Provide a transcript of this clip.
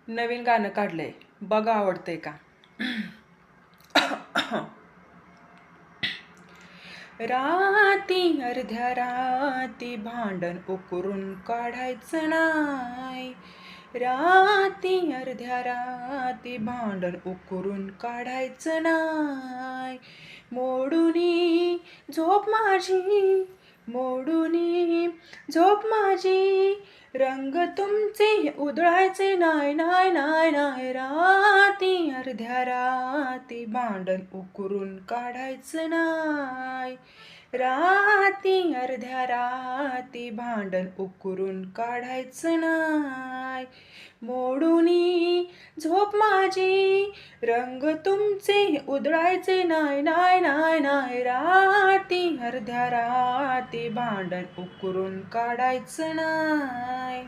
नवीन गाणं काढलंय, बघा आवडतंय का? राती अर्ध्या राती भांडण उकरून काढायचं नाय. राती अर्ध्या राती भांडण उकरून काढायचं नाय. मोडूनी झोप माझी, मोडूनी झोप माझी, रंग तुमचे उधळायचे नाय नाय नाय नाय. राती अर्ध्या राती भांडण उकरून काढायचं नाय. राती अर्ध्या राती भांडण उकरून काढायचं नाय. मोडूनी झोप माझी, रंग तुमचे उधळायचे नाय नाय नाय नाय. राती अर्ध्या राती भांडण उकरून काढायचं नाय.